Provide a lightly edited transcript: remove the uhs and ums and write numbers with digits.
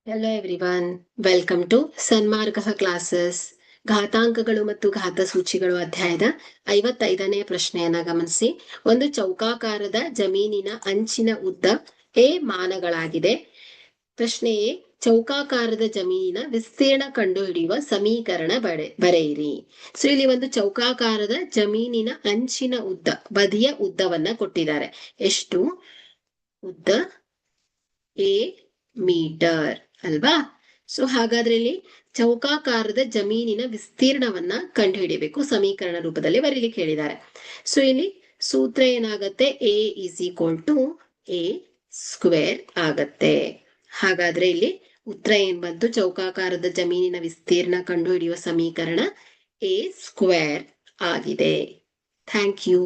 Hello everyone, welcome to Sanmarga classes. ಘಾತಾಂಕಗಳು ಮತ್ತು ಘಾತ ಸೂಚಿಗಳು ಅಧ್ಯಾಯದ 55ನೇ ಪ್ರಶ್ನೆಯನ್ನ ಗಮನಿಸಿ. ಒಂದು ಚೌಕಾಕಾರದ ಜಮೀನಿನ ಅಂಚಿನ ಉದ್ದ ಎ ಮಾನಗಳಾಗಿದೆ. ಪ್ರಶ್ನೆ ಎ, ಚೌಕಾಕಾರದ ಜಮೀನಿನ ವಿಸ್ತೀರ್ಣ ಕಂಡುಹಿಡಿಯುವ ಸಮೀಕರಣ ಬರೆಯಿರಿ. ಸೊ ಇಲ್ಲಿ ಒಂದು ಚೌಕಾಕಾರದ ಜಮೀನಿನ ಅಂಚಿನ ಉದ್ದ, ಬದಿಯ ಉದ್ದವನ್ನ ಕೊಟ್ಟಿದ್ದಾರೆ. ಎಷ್ಟು ಉದ್ದ? ಎ ಮೀಟರ್ ಅಲ್ವಾ? ಸೊ ಹಾಗಾದ್ರೆ ಇಲ್ಲಿ ಚೌಕಾಕಾರದ ಜಮೀನಿನ ವಿಸ್ತೀರ್ಣವನ್ನ ಕಂಡುಹಿಡಿಯಬೇಕು, ಸಮೀಕರಣ ರೂಪದಲ್ಲಿ ಬರೀಲಿಕ್ಕೆ ಹೇಳಿದ್ದಾರೆ. ಸೊ ಇಲ್ಲಿ ಸೂತ್ರ ಏನಾಗತ್ತೆ? A is equal to A square ಆಗತ್ತೆ. ಹಾಗಾದ್ರೆ ಇಲ್ಲಿ ಉತ್ತರ ಏನ್ ಬಂತು? ಚೌಕಾಕಾರದ ಜಮೀನಿನ ವಿಸ್ತೀರ್ಣ ಕಂಡುಹಿಡಿಯುವ ಸಮೀಕರಣ ಎ ಸ್ಕ್ವೇರ್ ಆಗಿದೆ. Thank you.